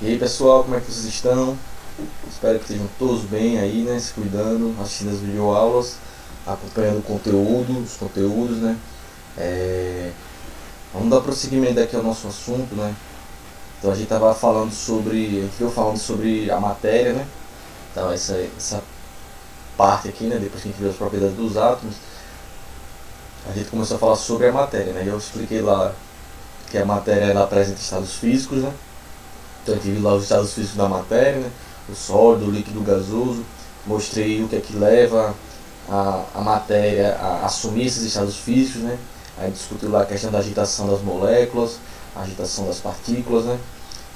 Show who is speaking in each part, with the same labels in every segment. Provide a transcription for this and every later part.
Speaker 1: E aí pessoal, como é que vocês estão? Espero que estejam todos bem aí, né? Se cuidando, assistindo as videoaulas, acompanhando o conteúdo, os conteúdos, né? Vamos dar prosseguimento aqui ao nosso assunto, né? Então a gente estava falando sobre, a gente veio falando sobre a matéria, né? Então essa parte aqui, né? Depois que a gente viu as propriedades dos átomos, a gente começou a falar sobre a matéria, né? Eu expliquei lá que a matéria ela apresenta estados físicos, né? Então a gente viu lá os estados físicos da matéria, né? O sólido, o líquido, o gasoso. Mostrei o que é que leva a matéria a assumir esses estados físicos, né? A gente discutiu lá a questão da agitação das moléculas, a agitação das partículas, né?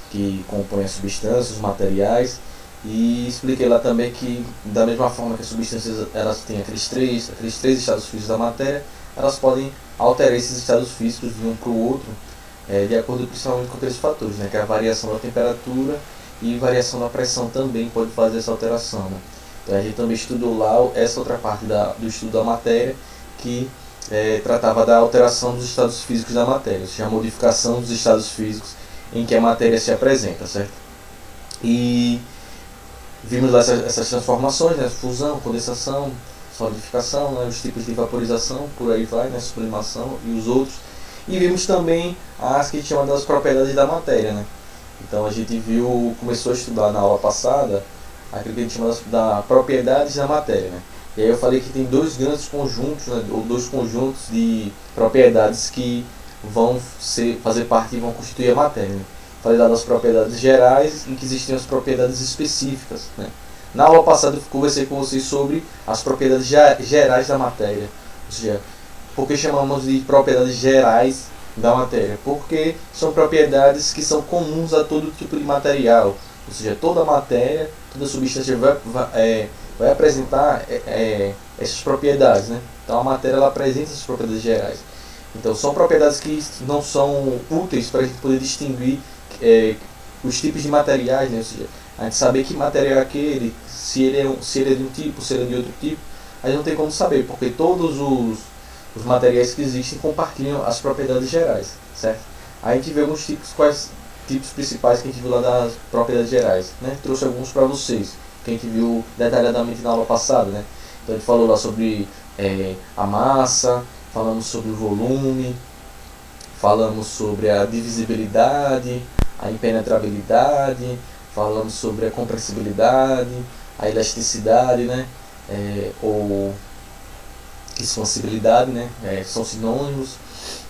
Speaker 1: Que compõem as substâncias, os materiais. E expliquei lá também que, da mesma forma que as substâncias elas têm aqueles três estados físicos da matéria, elas podem alterar esses estados físicos de um para o outro, de acordo principalmente com aqueles fatores, né? Que é a variação da temperatura e variação da pressão também pode fazer essa alteração, né? Então a gente também estudou lá essa outra parte do estudo da matéria, que tratava da alteração dos estados físicos da matéria, ou seja, a modificação dos estados físicos em que a matéria se apresenta, certo? E vimos lá essas transformações, né? Fusão, condensação, solidificação, né? Os tipos de vaporização, por aí vai, né? Sublimação e os outros. E vimos também as que a gente chama das propriedades da matéria, né? Então a gente começou a estudar na aula passada aquilo que a gente chama das propriedades da matéria, né? E aí eu falei que tem dois grandes conjuntos, né? Ou dois conjuntos de propriedades que vão fazer parte e vão constituir a matéria, né? Falei lá das propriedades gerais e que existem as propriedades específicas, né? Na aula passada eu conversei com vocês sobre as propriedades gerais da matéria, ou seja, por que chamamos de propriedades gerais da matéria? Porque são propriedades que são comuns a todo tipo de material. Ou seja, toda matéria, toda substância vai apresentar essas propriedades, né? Então a matéria ela apresenta essas propriedades gerais. Então são propriedades que não são úteis para a gente poder distinguir os tipos de materiais, né? Ou seja, a gente saber que material é aquele, se ele é de um tipo, se ele é de outro tipo, a gente não tem como saber, porque todos os materiais que existem compartilham as propriedades gerais, certo? Aí a gente vê alguns tipos, quais tipos principais que a gente viu lá das propriedades gerais, né? Trouxe alguns para vocês, que a gente viu detalhadamente na aula passada, né? Então a gente falou lá sobre a massa, falamos sobre o volume, falamos sobre a divisibilidade, a impenetrabilidade, falamos sobre a compressibilidade, a elasticidade, né? Ou expansibilidade, né? São sinônimos,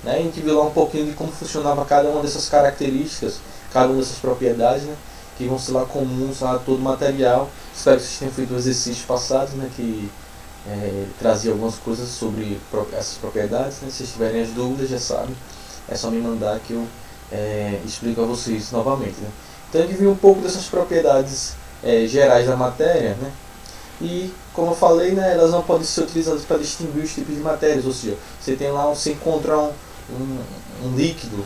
Speaker 1: né? A gente viu lá um pouquinho de como funcionava cada uma dessas características, cada uma dessas propriedades, né? Que vão ser lá comuns a todo material. Espero que vocês tenham feito exercícios passados, né? Que trazia algumas coisas sobre essas propriedades, né? Se vocês tiverem as dúvidas, já sabem, é só me mandar que eu explico a vocês novamente, né? Então a gente viu um pouco dessas propriedades gerais da matéria, né? E como eu falei, né, elas não podem ser utilizadas para distinguir os tipos de matérias. Ou seja, você encontra um líquido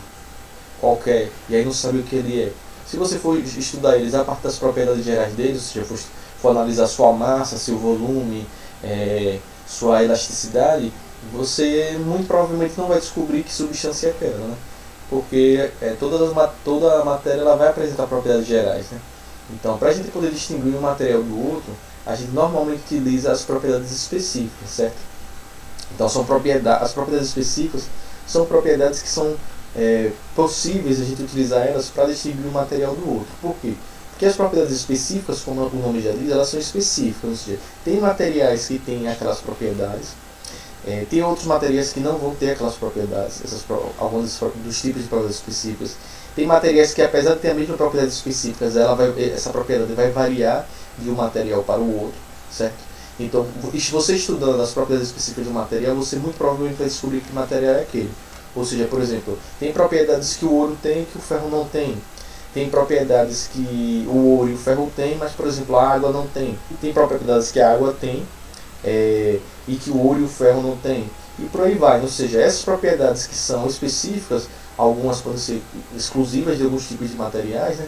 Speaker 1: qualquer e aí não sabe o que ele é. Se você for estudar eles a partir das propriedades gerais deles, ou seja, for analisar sua massa, seu volume, sua elasticidade, você muito provavelmente não vai descobrir que substância é aquela, né? Porque toda a matéria ela vai apresentar propriedades gerais, né? Então, para a gente poder distinguir um material do outro, a gente normalmente utiliza as propriedades específicas, certo? Então, as propriedades específicas são propriedades que são possíveis a gente utilizar elas para distinguir um material do outro. Por quê? Porque as propriedades específicas, como o nome já diz, elas são específicas, ou seja, tem materiais que têm aquelas propriedades, tem outros materiais que não vão ter aquelas propriedades, alguns dos tipos de propriedades específicas. Tem materiais que, apesar de ter a mesma propriedade específica, essa propriedade vai variar de um material para o outro, certo? Então, você estudando as propriedades específicas do material, você muito provavelmente vai descobrir que material é aquele. Ou seja, por exemplo, tem propriedades que o ouro tem que o ferro não tem. Tem propriedades que o ouro e o ferro têm, mas, por exemplo, a água não tem. E tem propriedades que a água tem e que o ouro e o ferro não tem. E por aí vai. Ou seja, essas propriedades que são específicas, algumas podem ser exclusivas de alguns tipos de materiais, né?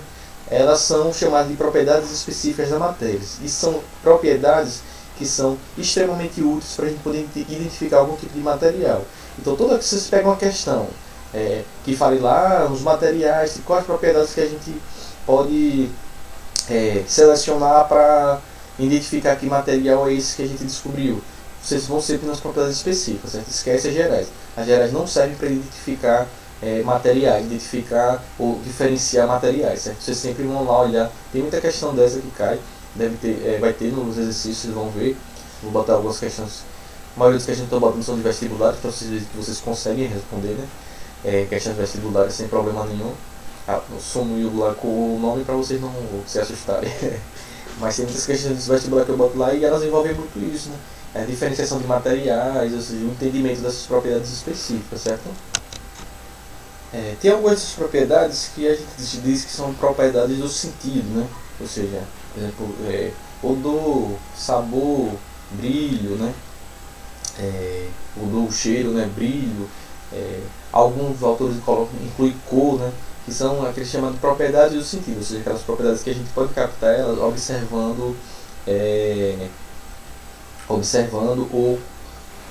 Speaker 1: Elas são chamadas de propriedades específicas da matéria. E são propriedades que são extremamente úteis para a gente poder identificar algum tipo de material. Então, toda vez que vocês pegam uma questão que fale lá nos materiais, quais propriedades que a gente pode selecionar para identificar que material é esse que a gente descobriu. Vocês vão sempre nas propriedades específicas, certo? Esquece as gerais. As gerais não servem para identificar materiais, identificar ou diferenciar materiais, certo? Vocês sempre vão lá olhar. Tem muita questão dessa que cai, deve ter, vai ter nos exercícios, vocês vão ver. Vou botar algumas questões. A maioria das questões que eu estou botando são de vestibulares, para vocês verem que vocês conseguem responder, né? Questões vestibulares sem problema nenhum. Sumiu lá com o nome para vocês não se assustarem. Mas tem muitas questões de vestibular que eu boto lá e elas envolvem muito isso, né? A diferenciação de materiais, ou seja, o entendimento dessas propriedades específicas, certo? Tem algumas dessas propriedades que a gente diz que são propriedades do sentido, né? Ou seja, por exemplo, odor, sabor, brilho, né? Odor, cheiro, né? Brilho. Alguns autores incluem cor, né? Que são aqueles chamados de propriedades do sentido, ou seja, aquelas propriedades que a gente pode captar elas observando ou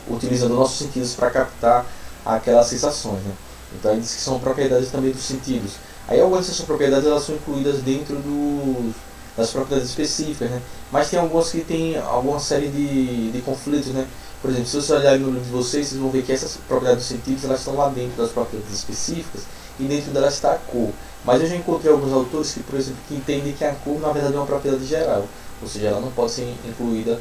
Speaker 1: utilizando nossos sentidos para captar aquelas sensações, né? Então, ele diz que são propriedades também dos sentidos. Aí, algumas dessas propriedades elas são incluídas dentro das propriedades específicas, né? Mas tem algumas que têm alguma série de conflitos, né? Por exemplo, se vocês olharem no livro de vocês vão ver que essas propriedades dos sentidos elas estão lá dentro das propriedades específicas e dentro delas está a cor. Mas eu já encontrei alguns autores que, por exemplo, que entendem que a cor na verdade é uma propriedade geral, ou seja, ela não pode ser incluída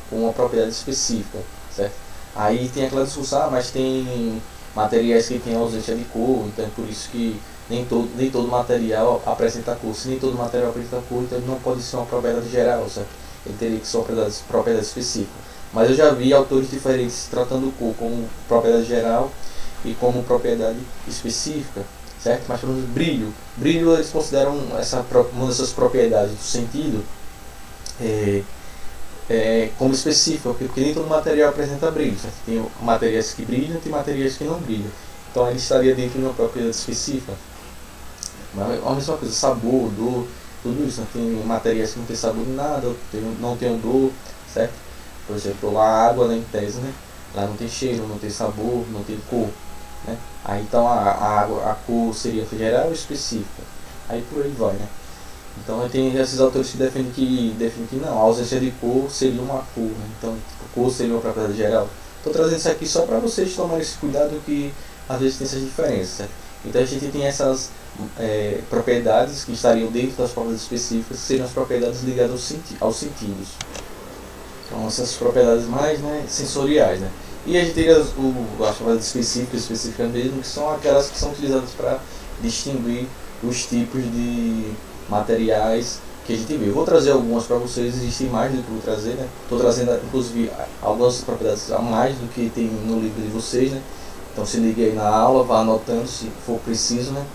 Speaker 1: com uma propriedade específica, certo? Aí tem aquela discussão, mas tem materiais que têm ausência de cor, então é por isso que nem todo material apresenta cor. Se nem todo material apresenta cor, então ele não pode ser uma propriedade geral, certo? Ele teria que ser uma propriedade específica. Mas eu já vi autores diferentes tratando cor como propriedade geral e como propriedade específica, certo? Mas, por exemplo, brilho eles consideram uma dessas propriedades do sentido como específica, porque nem todo material apresenta brilho, certo? Tem materiais que brilham e tem materiais que não brilham. Então ele estaria dentro de uma propriedade específica. Mas a mesma coisa, sabor, odor, tudo isso, né? Tem materiais que não tem sabor de nada, não tem odor, certo? Por exemplo, a água, né, em tese, né? Lá não tem cheiro, não tem sabor, não tem cor, né? Aí então a cor seria geral ou específica. Aí por aí vai, né? Então tem esses autores que defendem que não, a ausência de cor seria uma cor, né? Então cor seria uma propriedade geral. Estou trazendo isso aqui só para vocês tomarem esse cuidado que às vezes tem essas diferenças, certo? Então a gente tem essas propriedades que estariam dentro das propriedades específicas, que seriam as propriedades ligadas aos sentidos. Então essas propriedades mais, né, sensoriais, né? E a gente tem as propriedades específicas mesmo, que são aquelas que são utilizadas para distinguir os tipos de materiais que a gente vê. Eu vou trazer algumas para vocês, existem mais do que eu vou trazer, né? Estou trazendo inclusive algumas propriedades a mais do que tem no livro de vocês, né? Então se ligue aí na aula, vá anotando se for preciso, né?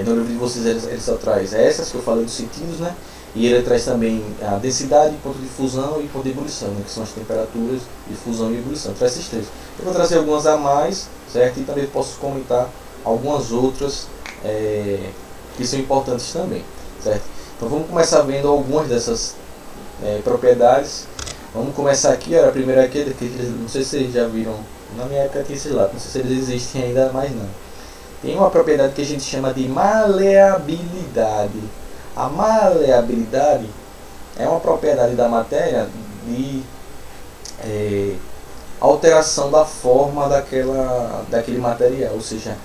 Speaker 1: No livro de vocês ele só traz essas que eu falei dos sentidos, né? E ele traz também a densidade, ponto de fusão e ponto de ebulição, né? Que são as temperaturas de fusão e ebulição. Traz esses três. Eu vou trazer algumas a mais, certo? E também posso comentar algumas outras que são importantes também, certo? Então vamos começar vendo algumas dessas propriedades. Vamos começar aqui, olha, a primeira aqui, não sei se vocês já viram, na minha época tinha esses lá, não sei se eles existem ainda mais não. Tem uma propriedade que a gente chama de maleabilidade. A maleabilidade é uma propriedade da matéria de alteração da forma daquele material, ou seja,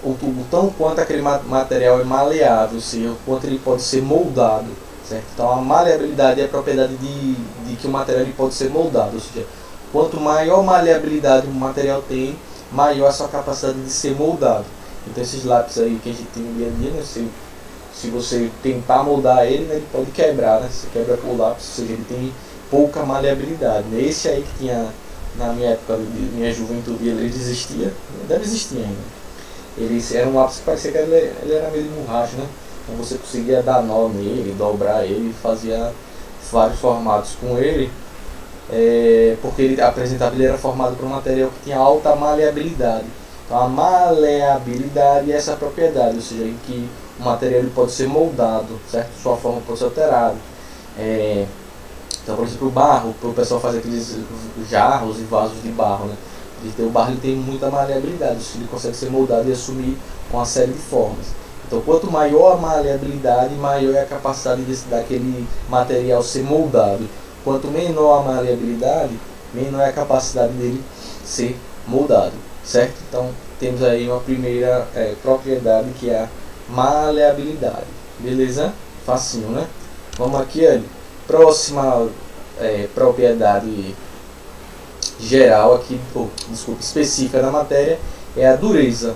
Speaker 1: o tão quanto aquele material é maleável, ou seja, o quanto ele pode ser moldado, certo? Então a maleabilidade é a propriedade de que o material ele pode ser moldado, ou seja, quanto maior maleabilidade o material tem, maior a sua capacidade de ser moldado. Então esses lápis aí que a gente tem no dia a dia, né, se você tentar moldar ele, né, ele pode quebrar, né? Você quebra com o lápis, ou seja, ele tem pouca maleabilidade, né? Esse aí que tinha na minha época de minha juventude, ele existia, deve existir ainda. Ele era um lápis que parecia que ele era meio de borracha, né? Então você conseguia dar nó nele, dobrar ele, fazia vários formatos com ele, porque ele era formado por um material que tinha alta maleabilidade. Então a maleabilidade é essa propriedade, ou seja, em que o material ele pode ser moldado, certo? Sua forma pode ser alterada. Então, por exemplo, o barro, o pessoal faz aqueles jarros e vasos de barro, né? O barro ele tem muita maleabilidade, ele consegue ser moldado e assumir uma série de formas. Então, quanto maior a maleabilidade, maior é a capacidade daquele material ser moldado. Quanto menor a maleabilidade, menor é a capacidade dele ser moldado, certo? Então, temos aí uma primeira propriedade, que é a maleabilidade. Beleza? Facinho, né? Vamos aqui, olha. Próxima propriedade geral aqui, desculpa, específica da matéria, é a dureza.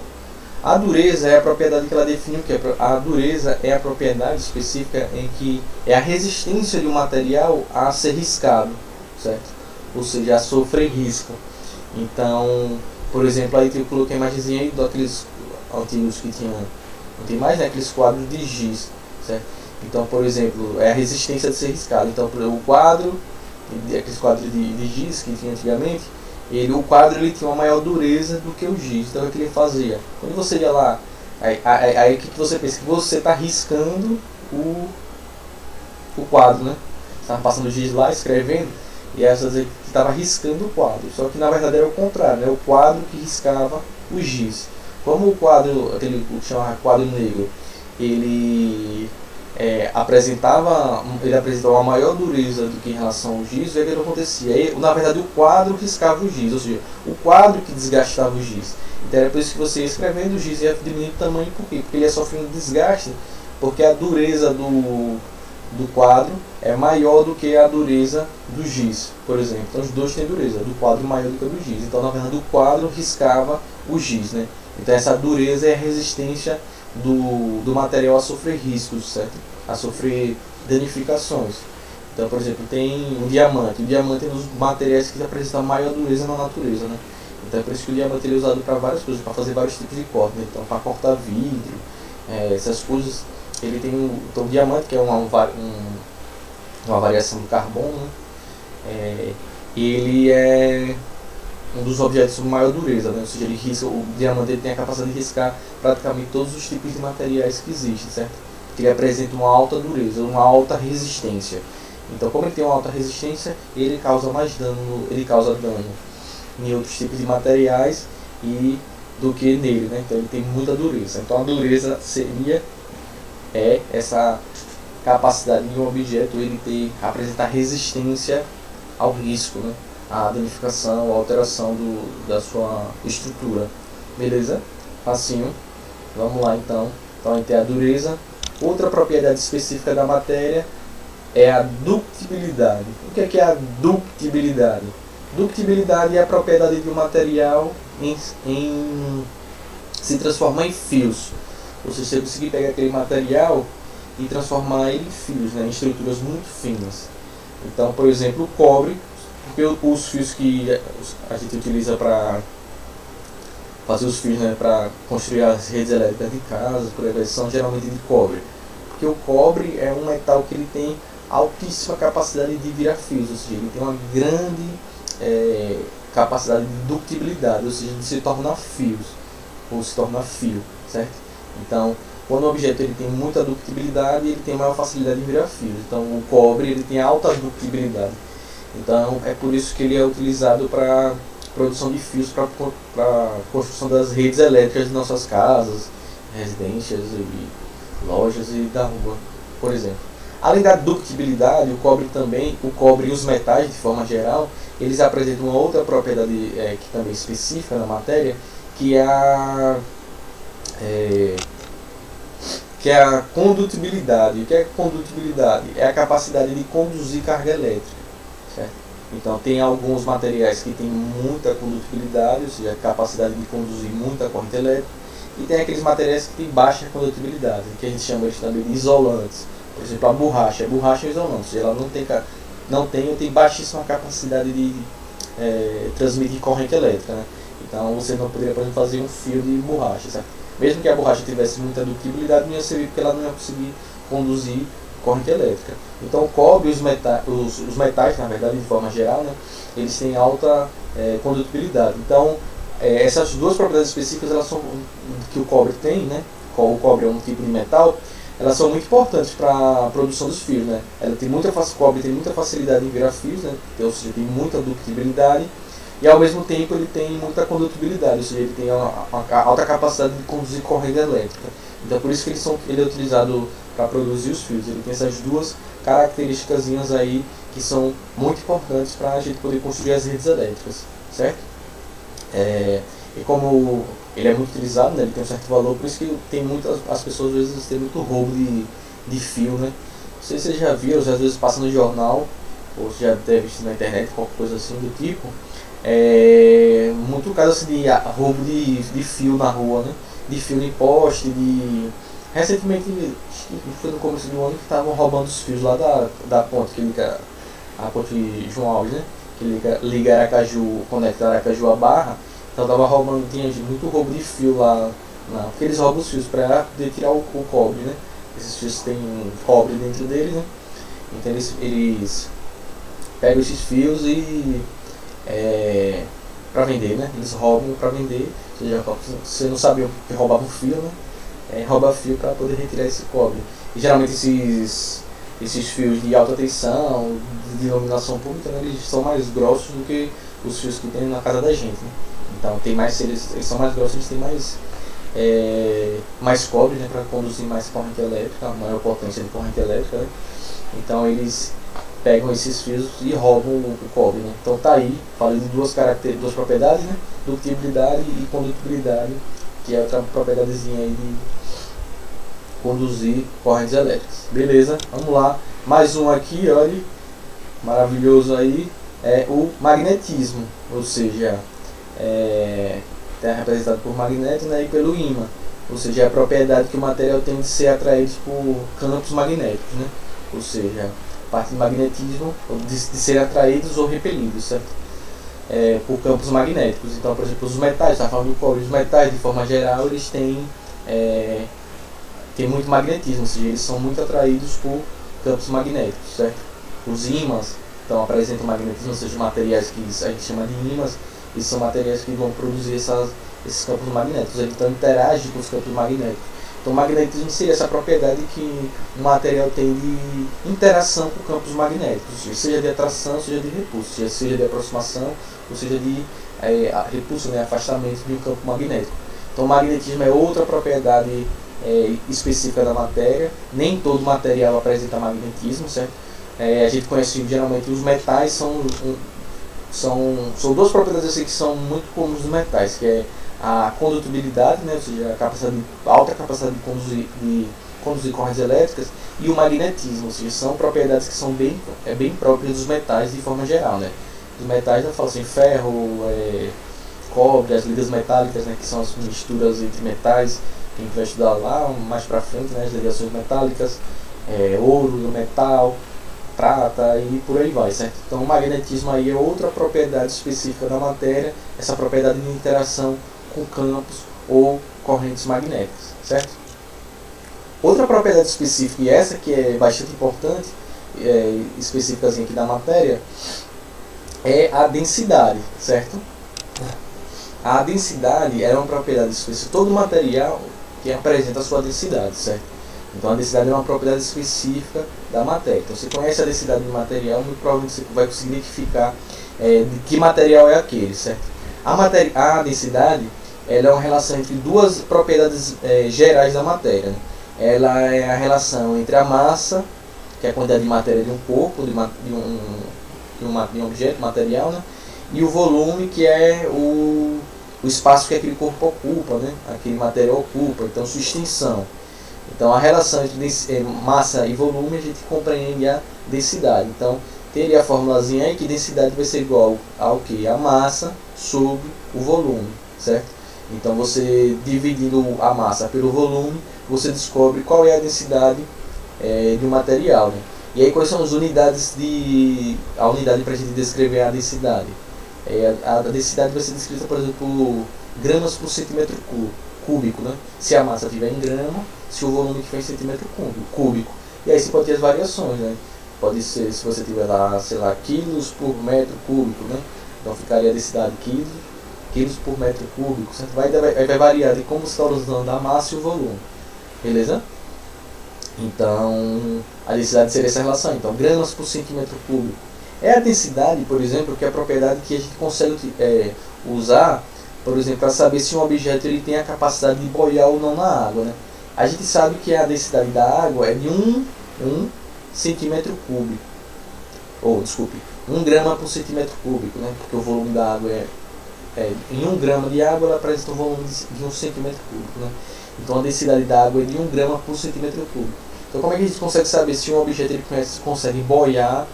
Speaker 1: A dureza é a propriedade que ela define, que a dureza é a propriedade específica em que é a resistência de um material a ser riscado, certo? Ou seja, a sofrer risco. Então, por exemplo, aí eu coloquei a imagenzinha aí daqueles antigos que tinha, não tem mais, né, aqueles quadros de giz, certo? Então, por exemplo, é a resistência de ser riscado. Então, o quadro, aqueles quadros de giz que tinha antigamente, o quadro ele tinha uma maior dureza do que o giz. Então, o que ele fazia? Quando você ia lá, aí o que você pensa? Que você está riscando o quadro, né? Você estava passando o giz lá, escrevendo, e aí você que estava riscando o quadro. Só que na verdade era o contrário, né? O quadro que riscava o giz. Como o quadro, aquele que chamava quadro negro, ele apresentava uma maior dureza do que em relação ao giz, o que acontecia? Na verdade, o quadro riscava o giz, ou seja, o quadro que desgastava o giz. Então era por isso que você ia escrevendo, o giz ia diminuindo o tamanho. Por quê? Porque ele ia sofrendo desgaste, porque a dureza do quadro é maior do que a dureza do giz, por exemplo. Então os dois têm dureza, do quadro maior do que a do giz. Então, na verdade, o quadro riscava o giz, né? Então essa dureza é a resistência do material a sofrer riscos, certo? A sofrer danificações. Então, por exemplo, tem um diamante. O diamante é um dos materiais que apresenta maior dureza na natureza, né? Então é por isso que o diamante ele é usado para várias coisas, para fazer vários tipos de corte, né? Então, para cortar vidro, essas coisas. Ele tem então, o diamante, que é uma variação do carbono, né? Ele é um dos objetos com maior dureza, né? Ou seja, o diamante ele tem a capacidade de riscar praticamente todos os tipos de materiais que existem, certo? Porque ele apresenta uma alta dureza, uma alta resistência. Então, como ele tem uma alta resistência, ele causa mais dano, em outros tipos de materiais do que nele, né? Então ele tem muita dureza. Então a dureza seria essa capacidade de um objeto ele apresentar resistência ao risco, né? A danificação, a alteração da sua estrutura. Beleza? Facinho. Vamos lá então. Então a gente tem a dureza. Outra propriedade específica da matéria é a ductibilidade. O que é a ductibilidade? Ductibilidade é a propriedade de um material em se transformar em fios. Ou seja, você conseguir pegar aquele material e transformar ele em fios, né? Em estruturas muito finas. Então, por exemplo, o cobre, porque os fios que a gente utiliza para fazer os fios, né, para construir as redes elétricas de casa, por exemplo, são geralmente de cobre. Porque o cobre é um metal que ele tem altíssima capacidade de virar fios, ou seja, ele tem uma grande capacidade de ductibilidade, ou seja, de se tornar fios, ou se tornar fio, certo? Então, quando o objeto ele tem muita ductibilidade, ele tem maior facilidade de virar fios. Então, o cobre ele tem alta ductibilidade. Então, é por isso que ele é utilizado para produção de fios para construção das redes elétricas de nossas casas, residências e lojas e da rua, por exemplo. Além da ductibilidade, o cobre e os metais de forma geral, eles apresentam uma outra propriedade que também é específica na matéria, que é a condutibilidade. O que é condutibilidade? É a capacidade de conduzir carga elétrica, certo? Então tem alguns materiais que têm muita condutibilidade, ou seja, a capacidade de conduzir muita corrente elétrica, e tem aqueles materiais que têm baixa condutibilidade, que a gente chama eles também de isolantes. Por exemplo, a borracha é um isolante, ou seja, ela não tem baixíssima capacidade de transmitir corrente elétrica, né? Então você não poderia, por exemplo, fazer um fio de borracha, certo? Mesmo que a borracha tivesse muita ductibilidade, não ia servir, porque ela não ia conseguir conduzir corrente elétrica. Então o cobre e os metais, na verdade, de forma geral, né, eles têm alta condutibilidade. Então essas duas propriedades específicas que o cobre tem, né? O cobre é um tipo de metal, elas são muito importantes para a produção dos fios, né? O cobre tem muita facilidade em virar fios, né? Ou seja, tem muita ductibilidade. E ao mesmo tempo ele tem muita condutibilidade, ou seja, ele tem uma alta capacidade de conduzir corrente elétrica. Então por isso que ele é utilizado para produzir os fios. Ele tem essas duas características aí que são muito importantes para a gente poder construir as redes elétricas, certo? E como ele é muito utilizado, né, ele tem um certo valor, por isso que tem muitas, as pessoas às vezes têm muito roubo de fio, né? Não sei se vocês já viram, às vezes passa no jornal, ou já deve visto na internet, qualquer coisa assim do tipo. Muito caso assim, de roubo de fio na rua, né? De fio de poste, recentemente, acho que foi no começo do ano que estavam roubando os fios lá da ponte, que liga a ponte João Alves, né? Que liga Aracaju, conecta Aracaju a Barra. Então tava roubando, tinha muito roubo de fio lá, porque eles roubam os fios para poder tirar o cobre, né? Esses fios têm cobre dentro deles, né? Então eles pegam esses fios e para vender, né? Eles roubam para vender. Você não sabia o que roubava o fio, né? Rouba fio para poder retirar esse cobre. E geralmente esses fios de alta tensão, de iluminação pública, né, eles são mais grossos do que os fios que tem na casa da gente, né? Então tem mais, eles são mais grossos, eles têm mais cobre, né, para conduzir mais corrente elétrica, maior potência de corrente elétrica, né? Então eles pegam esses fios e roubam o cobre, né? Então tá aí, falei de duas propriedades, né? Dutibilidade e condutibilidade, que é outra propriedadezinha aí de conduzir correntes elétricas. Beleza, vamos lá. Mais um aqui, olha, maravilhoso aí, é o magnetismo, ou seja, é representado por magneto, né, e pelo ímã, ou seja, é a propriedade que o material tem de ser atraído por campos magnéticos, né? Ou seja, parte do magnetismo, de ser atraídos ou repelidos, certo? Por campos magnéticos. Então, por exemplo, os metais, está falando do cobre, os metais de forma geral, eles têm muito magnetismo, ou seja, eles são muito atraídos por campos magnéticos, certo? Os ímãs, então, apresentam magnetismo, ou seja, materiais que a gente chama de ímãs, eles são materiais que vão produzir esses campos magnéticos, então interagem com os campos magnéticos. Então, o magnetismo seria essa propriedade que o material tem de interação com campos magnéticos, seja de atração, seja de repulso, seja de aproximação, ou seja de repulso, né, afastamento de um campo magnético. Então, o magnetismo é outra propriedade específica da matéria. Nem todo material apresenta magnetismo, certo? A gente conhece geralmente os metais, são duas propriedades assim, que são muito comuns dos metais, que é a condutibilidade, né, ou seja, alta capacidade de conduzir correntes elétricas, e o magnetismo, ou seja, são propriedades que são bem próprias dos metais de forma geral, né? Dos metais, eu falo assim, ferro, cobre, as ligas metálicas, né, que são as misturas entre metais, que a gente vai estudar lá mais pra frente, né, as ligações metálicas, ouro, metal, prata e por aí vai, certo? Então o magnetismo aí é outra propriedade específica da matéria, essa propriedade de interação com campos ou correntes magnéticas, certo? Outra propriedade específica, e essa que é bastante importante, específica aqui da matéria, é a densidade, certo? A densidade é uma propriedade específica, todo material que apresenta a sua densidade, certo? Então a densidade é uma propriedade específica da matéria. Então você conhece a densidade do material, muito provavelmente você vai conseguir identificar de que material é aquele, certo? A densidade, ela é uma relação entre duas propriedades gerais da matéria, né? Ela é a relação entre a massa, que é a quantidade de matéria de um corpo, de um objeto material, né? E o volume, que é o espaço que aquele corpo ocupa, né? Aquele material ocupa, então sua extensão. Então a relação entre massa e volume a gente compreende a densidade. Então teria a formulazinha aí que densidade vai ser igual ao que? A massa sobre o volume, certo? Então você dividindo a massa pelo volume, você descobre qual é a densidade de um material, né? E aí quais são as unidades a unidade para a gente descrever a densidade? A densidade vai ser descrita, por exemplo, por gramas por centímetro cúbico, né? Se a massa estiver em grama, se o volume tiver em centímetro cúbico. E aí você pode ter as variações, né? Pode ser, se você tiver lá, sei lá, quilos por metro cúbico, né? Então ficaria a densidade quilos por metro cúbico, certo? Vai variar de como você está usando a massa e o volume, beleza? Então a densidade seria essa relação, então gramas por centímetro cúbico. É a densidade, por exemplo, que é a propriedade que a gente consegue usar, por exemplo, para saber se um objeto ele tem a capacidade de boiar ou não na água, né? A gente sabe que a densidade da água é de 1 centímetro cúbico. Ou, desculpe, 1 grama por centímetro cúbico, né? Porque o volume da água em 1 grama de água ela apresenta um volume de 1 centímetro cúbico, né? Então a densidade da água é de 1 grama por centímetro cúbico. Então como é que a gente consegue saber se um objeto ele consegue boiar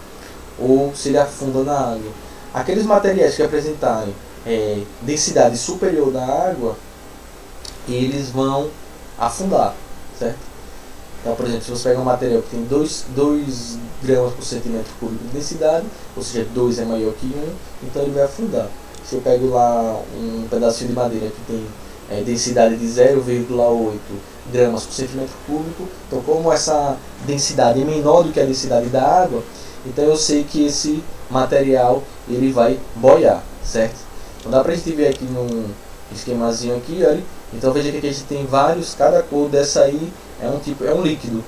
Speaker 1: ou se ele afunda na água? Aqueles materiais que apresentarem densidade superior da água, eles vão afundar, certo? Então, por exemplo, se você pega um material que tem 2 gramas por centímetro cúbico de densidade, ou seja, 2 é maior que 1, então ele vai afundar. Se eu pego lá um pedacinho de madeira que tem densidade de 0,8 gramas por centímetro cúbico, então como essa densidade é menor do que a densidade da água, então eu sei que esse material ele vai boiar, certo? Então dá pra gente ver aqui num esquemazinho aqui, olha. Então veja que aqui a gente tem vários, cada cor dessa aí é um líquido.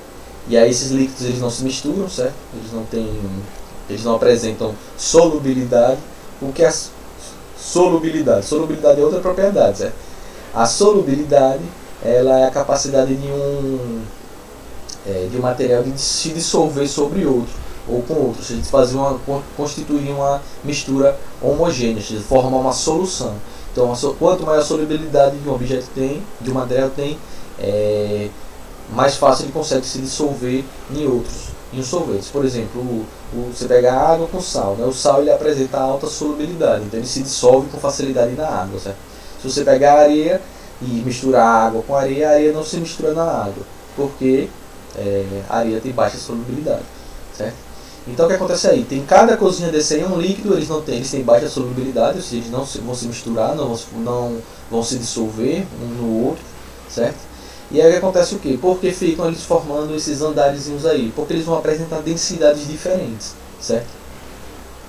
Speaker 1: E aí esses líquidos eles não se misturam, certo? Eles não apresentam solubilidade. O que é solubilidade? Solubilidade é outra propriedade, certo? A solubilidade, ela é a capacidade de um material de se dissolver sobre outro ou com outro, ou seja, de constituir uma mistura homogênea, ou seja, formar uma solução. Então, quanto maior a solubilidade de um objeto tem, de um material tem, mais fácil ele consegue se dissolver em solventes. Por exemplo, você pega a água com sal, né? O sal ele apresenta alta solubilidade, então ele se dissolve com facilidade na água, certo? Se você pegar a areia e misturar a água com a areia não se mistura na água, porque a areia tem baixa solubilidade, certo? Então o que acontece aí? Tem cada cozinha desse aí um líquido, eles têm baixa solubilidade, ou seja, eles não vão se misturar, não vão se dissolver um no outro, certo? E aí acontece o quê? Porque ficam eles formando esses andarezinhos aí? Porque eles vão apresentar densidades diferentes, certo?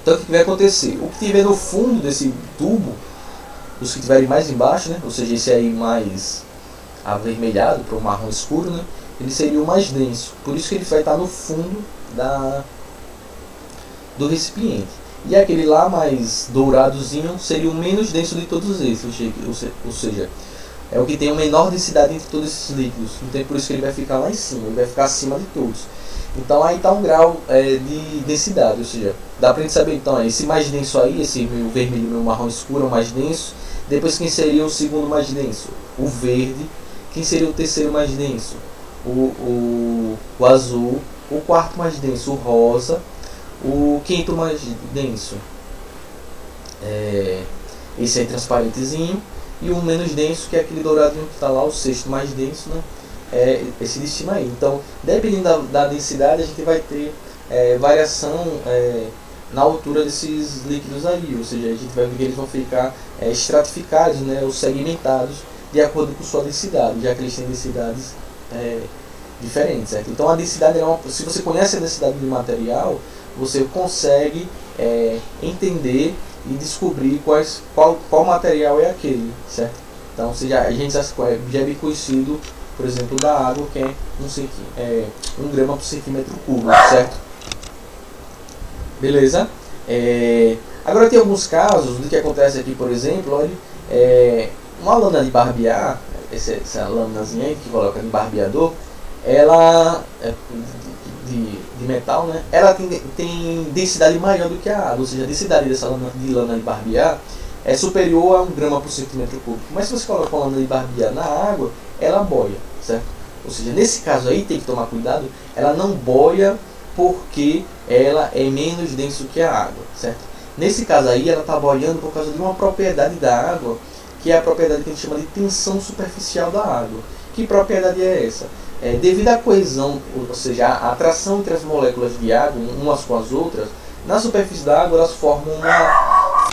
Speaker 1: Então o que vai acontecer? O que tiver no fundo desse tubo, os que tiverem mais embaixo, né? Ou seja, esse aí mais avermelhado para o marrom escuro, né? Ele seria o mais denso, por isso que ele vai estar no fundo do recipiente. E aquele lá mais douradozinho seria o menos denso de todos esses, ou seja, é o que tem a menor densidade entre todos esses líquidos. Então é por isso que ele vai ficar lá em cima, ele vai ficar acima de todos. Então aí está um grau de densidade, ou seja, dá para a gente saber então, esse mais denso aí, esse meu vermelho e meu marrom escuro é o mais denso. Depois quem seria o segundo mais denso? O verde. Quem seria o terceiro mais denso? O azul. O quarto mais denso, o rosa. O quinto mais denso, esse aí transparentezinho. E o menos denso, que é aquele douradinho que está lá, o sexto mais denso, né? É esse de cima aí. Então, dependendo da densidade, a gente vai ter variação na altura desses líquidos aí. Ou seja, a gente vai ver que eles vão ficar estratificados, né, ou segmentados de acordo com sua densidade, já que eles têm densidades diferentes, certo? Então, a densidade se você conhece a densidade do material, você consegue entender e descobrir qual material é aquele, certo? Então, a gente já é bem conhecido, por exemplo, da água, que é 1 grama por centímetro cúbico, certo? Beleza? Agora tem alguns casos do que acontece aqui, por exemplo, olha, uma lâmina de barbear, essa lâminazinha aí que coloca no barbeador, ela de metal, né? Ela tem densidade maior do que a água, ou seja, a densidade dessa lâmina de barbear é superior a 1 grama por centímetro cúbico. Mas se você coloca uma lâmina de barbear na água, ela boia, certo? Ou seja, nesse caso aí tem que tomar cuidado, ela não boia porque ela é menos denso que a água, certo? Nesse caso aí ela está boiando por causa de uma propriedade da água, que é a propriedade que a gente chama de tensão superficial da água. Que propriedade é essa? Devido à coesão, ou seja, a atração entre as moléculas de água, umas com as outras, na superfície da água elas formam uma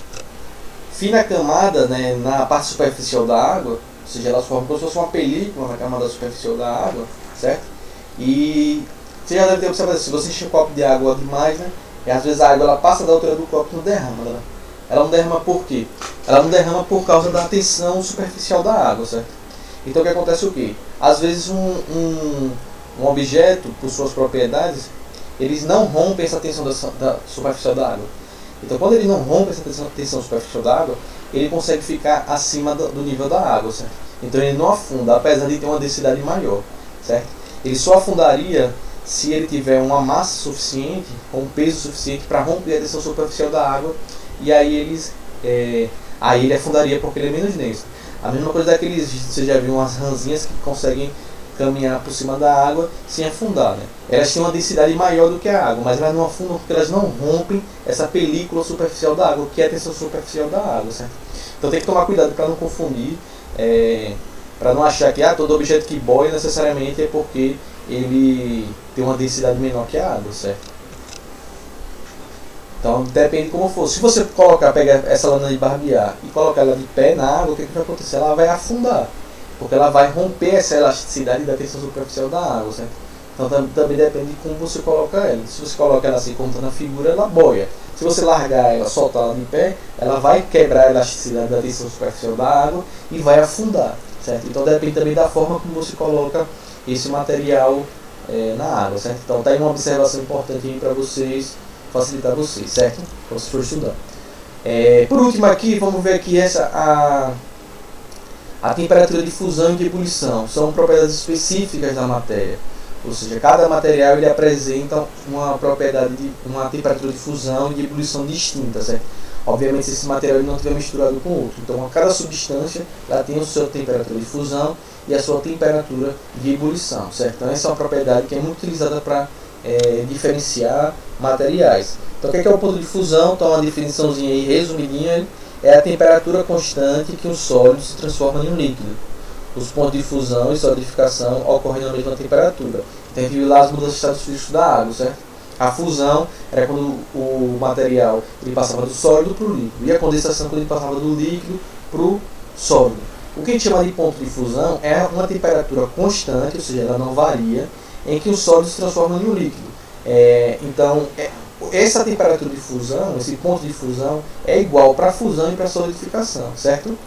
Speaker 1: fina camada, né, na parte superficial da água, ou seja, elas formam como se fosse uma película na camada superficial da água, certo? E você já deve ter observado, se você enche um copo de água demais, né, e às vezes a água ela passa da altura do copo e não derrama, né? Ela não derrama por quê? Ela não derrama por causa da tensão superficial da água, certo? Então o que acontece é o quê? Às vezes um objeto, por suas propriedades, eles não rompem essa tensão da superficial da água. Então quando ele não rompe essa tensão superficial da água, ele consegue ficar acima do nível da água, certo? Então ele não afunda, apesar de ter uma densidade maior. certo? Ele só afundaria se ele tiver uma massa suficiente, um peso suficiente para romper a tensão superficial da água, e aí aí ele afundaria porque ele é menos denso. A mesma coisa daqueles, você já viu umas ranzinhas que conseguem caminhar por cima da água sem afundar, né? Elas têm uma densidade maior do que a água, mas elas não afundam porque elas não rompem essa película superficial da água, que é a tensão superficial da água, certo? Então tem que tomar cuidado para não confundir, para não achar que todo objeto que boia necessariamente é porque ele tem uma densidade menor que a água, certo? Então depende de como for. Se você pegar essa lâmina de barbear e colocar ela de pé na água, o que vai acontecer? Ela vai afundar, porque ela vai romper essa elasticidade da tensão superficial da água, certo? Então também depende de como você coloca ela. Se você coloca ela assim como está na figura, ela boia. Se você largar ela, soltar ela de pé, ela vai quebrar a elasticidade da tensão superficial da água e vai afundar, certo? Então depende também da forma como você coloca esse material na água, certo? Então tá aí uma observação importante para vocês, facilitar vocês, certo? Para vocês forem estudando. Por último aqui, vamos ver aqui a temperatura de fusão e de ebulição. São propriedades específicas da matéria. Ou seja, cada material ele apresenta uma propriedade uma temperatura de fusão e de ebulição distinta, certo? Obviamente, se esse material não estiver misturado com outro. Então, cada substância ela tem a sua temperatura de fusão e a sua temperatura de ebulição, certo? Então, essa é uma propriedade que é muito utilizada para diferenciar materiais. Então, o que é o ponto de fusão? Então, uma definiçãozinha aí, resumidinha, é a temperatura constante que um sólido se transforma em um líquido. Os pontos de fusão e solidificação ocorrem na mesma temperatura. Então, a gente viu lá as mudanças de estado físico da água, certo? A fusão era quando o material ele passava do sólido para o líquido. E a condensação quando ele passava do líquido para o sólido. O que a gente chama de ponto de fusão é uma temperatura constante, ou seja, ela não varia, em que o sólido se transforma em um líquido. Então, essa temperatura de fusão, esse ponto de fusão, é igual para a fusão e para a solidificação, certo?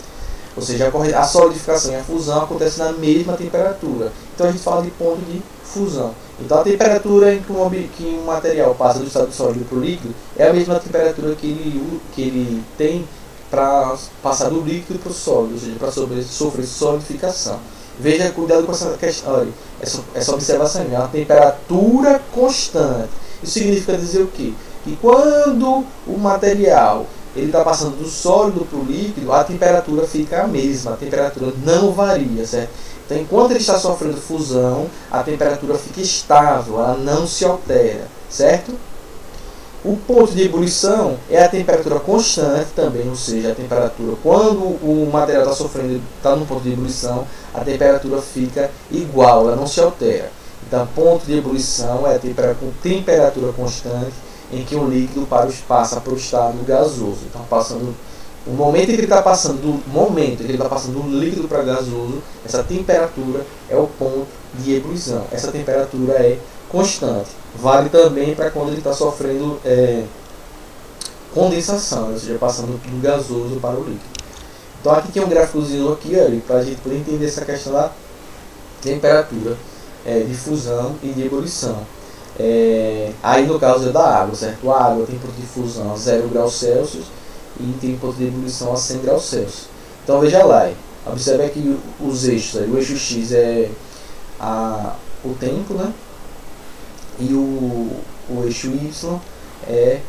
Speaker 1: Ou seja, a solidificação e a fusão acontecem na mesma temperatura. Então a gente fala de ponto de fusão. Então a temperatura em que um material passa do estado sólido para o líquido é a mesma temperatura que ele tem para passar do líquido para o sólido, ou seja, para sofrer solidificação. Veja, cuidado com essa questão, olha, essa observação é uma temperatura constante. Isso significa dizer o quê? Que quando o material ele está passando do sólido para o líquido, a temperatura fica a mesma, a temperatura não varia, certo? Então, enquanto ele está sofrendo fusão, a temperatura fica estável, ela não se altera, certo? O ponto de ebulição é a temperatura constante também, ou seja, a temperatura, quando o material está sofrendo, está no ponto de ebulição, a temperatura fica igual, ela não se altera. Então, ponto de ebulição é a temperatura constante em que o líquido passa para o estado gasoso. Então, o momento em que ele está passando do líquido para gasoso, essa temperatura é o ponto de ebulição. Essa temperatura é constante. Vale também para quando ele está sofrendo condensação, ou seja, passando do gasoso para o líquido. Então aqui tem um gráficozinho aqui, para a gente poder entender essa questão da temperatura de fusão e de ebulição. Aí no caso é da água, certo? A água tem ponto de fusão a 0 graus Celsius e tem ponto de ebulição a 100 graus Celsius. Então veja lá, observe aqui os eixos, o eixo X é o tempo, né? E o eixo Y é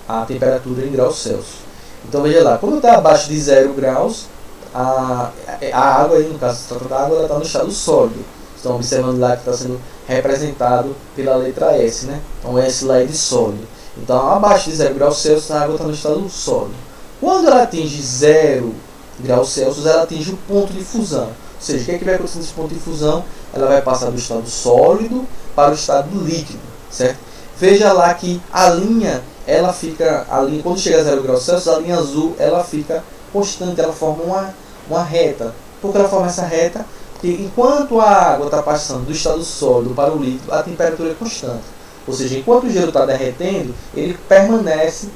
Speaker 1: a temperatura em graus Celsius. Então veja lá, quando está abaixo de 0 graus, a água, aí no caso se trata da água, ela está no estado sólido. Estão observando lá que está sendo representado pela letra S, né? Então S lá é de sólido. Então abaixo de 0 graus Celsius a água está no estado sólido. Quando ela atinge 0 graus Celsius, ela atinge o ponto de fusão. Ou seja, o que é que vai acontecer nesse ponto de fusão? Ela vai passar do estado sólido para o estado líquido, certo? Veja lá que a linha, quando chega a 0 graus Celsius, a linha azul, ela fica constante, ela forma uma reta. Por que ela forma essa reta? Porque enquanto a água está passando do estado sólido para o líquido, a temperatura é constante. Ou seja, enquanto o gelo está derretendo, ele permanece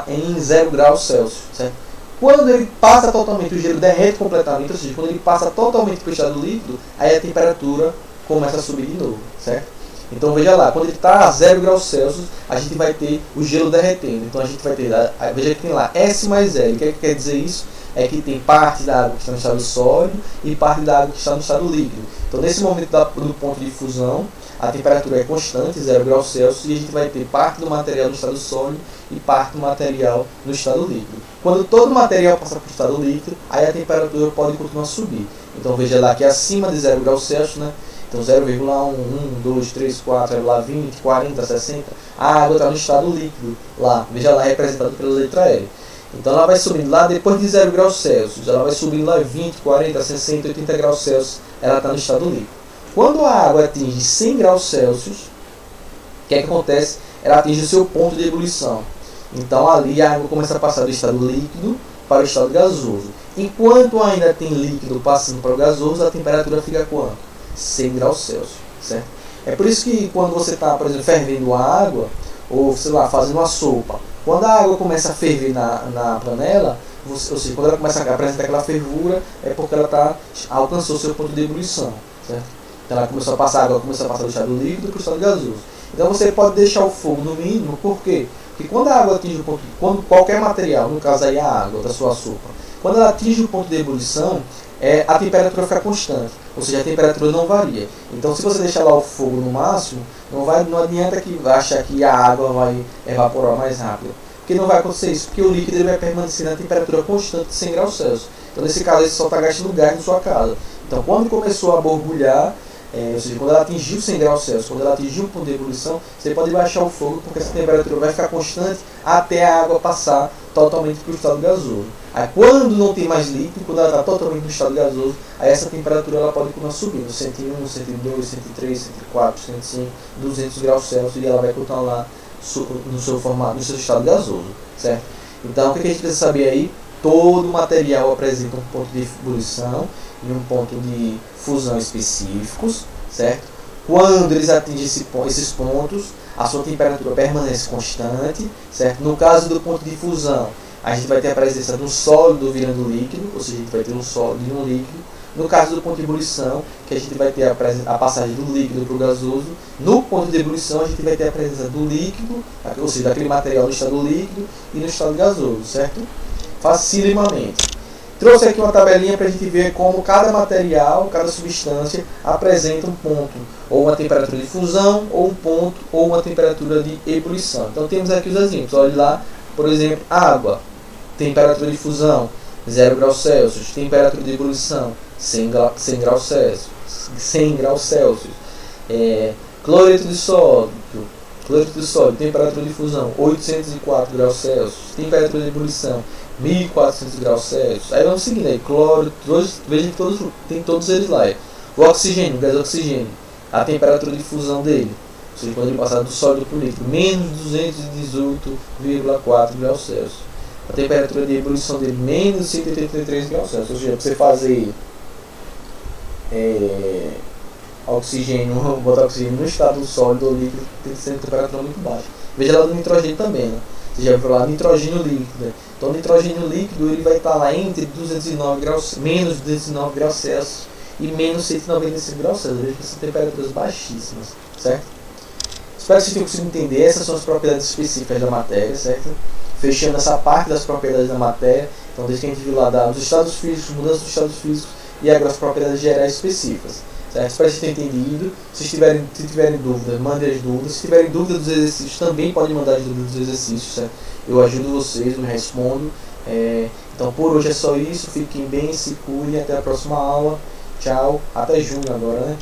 Speaker 1: em 0 graus Celsius, certo? Quando ele passa totalmente, o gelo derrete completamente, ou seja, quando ele passa totalmente para o estado líquido, aí a temperatura começa a subir de novo, certo? Então veja lá, quando ele está a 0 graus Celsius, a gente vai ter o gelo derretendo. Então a gente vai ter, veja que tem lá S mais L. O que quer dizer isso? é que tem parte da água que está no estado sólido e parte da água que está no estado líquido. Então, nesse momento do ponto de fusão, a temperatura é constante, 0 graus Celsius, e a gente vai ter parte do material no estado sólido e parte do material no estado líquido. Quando todo o material passa para o estado líquido, aí a temperatura pode continuar a subir. Então, veja lá que acima de 0 graus Celsius, né? Então 0,1, 1, 2, 3, 4, 20, 40, 60. A água está no estado líquido lá. Veja lá, representado pela letra L. Então ela vai subindo lá depois de 0 graus Celsius. Ela vai subindo lá 20, 40, 60, 80 graus Celsius. Ela está no estado líquido. Quando a água atinge 100 graus Celsius, o que acontece? Ela atinge o seu ponto de ebulição. Então ali a água começa a passar do estado líquido para o estado gasoso. Enquanto ainda tem líquido passando para o gasoso, a temperatura fica quanto? 100 graus Celsius, certo? É por isso que quando você está, por exemplo, fervendo a água, ou sei lá, fazendo uma sopa, quando a água começa a ferver na panela, ou seja, quando ela começa a apresentar aquela fervura, é porque ela alcançou seu ponto de ebulição, certo? Então ela começou a passar, a água começou a passar do estado líquido para o estado gasoso. Então você pode deixar o fogo no mínimo, por quê? Porque quando a água atinge o ponto, quando qualquer material, no caso aí a água da sua sopa, quando ela atinge o ponto de ebulição, a temperatura fica constante, ou seja, a temperatura não varia. Então, se você deixar lá o fogo no máximo, não adianta que achar que a água vai evaporar mais rápido, porque não vai acontecer isso, porque o líquido ele vai permanecer na temperatura constante de 100 graus Celsius. Então, nesse caso, você só está gastando gás na sua casa. Então, quando começou a borbulhar, ou seja, quando ela atingiu 100 graus Celsius, quando ela atingiu o ponto de ebulição, você pode baixar o fogo, porque essa temperatura vai ficar constante até a água passar totalmente para o estado gasoso. Aí quando não tem mais líquido, quando ela está totalmente no estado gasoso, aí essa temperatura ela pode continuar subindo, 101, 102, 103, 104, 105, 200 graus Celsius, e ela vai continuar lá no seu formato, no seu estado gasoso, certo? Então o que a gente precisa saber aí? Todo material apresenta um ponto de ebulição e um ponto de fusão específicos, certo? Quando eles atingem esses pontos, a sua temperatura permanece constante, certo? No caso do ponto de fusão, a gente vai ter a presença de um sólido virando líquido, ou seja, a gente vai ter um sólido e um líquido. No caso do ponto de ebulição, que a gente vai ter a passagem do líquido para o gasoso. No ponto de ebulição, a gente vai ter a presença do líquido, ou seja, daquele material no estado líquido e no estado gasoso, certo? Facilmente. Trouxe aqui uma tabelinha para a gente ver como cada material, cada substância apresenta um ponto, ou uma temperatura de fusão, ou um ponto, ou uma temperatura de ebulição. Então temos aqui os exemplos. Olha lá, por exemplo, água, temperatura de fusão 0 graus Celsius, temperatura de ebulição 100 graus Celsius, 100 graus Celsius. Cloreto de sódio, temperatura de fusão 804 graus Celsius, temperatura de ebulição 1400 graus Celsius. Aí vamos seguindo aí, cloro, veja que tem todos eles lá. O oxigênio, o gás oxigênio, a temperatura de fusão dele, ou seja, quando ele passar do sólido para o líquido, menos 218,4 graus Celsius. A temperatura de ebulição dele, menos 183 graus Celsius. Ou seja, para você fazer oxigênio, botar oxigênio no estado sólido ou líquido, tem que ser uma temperatura muito baixa. Veja lá do nitrogênio também, né? Você já viu lá nitrogênio líquido, né? Então o nitrogênio líquido ele vai estar lá entre 209 graus, menos 209 graus Celsius e menos 195 graus Celsius. Veja que são temperaturas baixíssimas, certo? Espero que você tenha conseguido entender. Essas são as propriedades específicas da matéria, certo? Fechando essa parte das propriedades da matéria. Então desde que a gente viu lá dos estados físicos, mudança dos estados físicos e agora as propriedades gerais específicas. Certo? Espero que vocês tenham entendido. Se tiverem dúvidas, mandem as dúvidas. Se tiverem dúvida dos exercícios, também podem mandar as dúvidas dos exercícios. Certo? Eu ajudo vocês, eu respondo. Então por hoje é só isso. Fiquem bem, se cuidem. Até a próxima aula. Tchau. Até junho agora, né?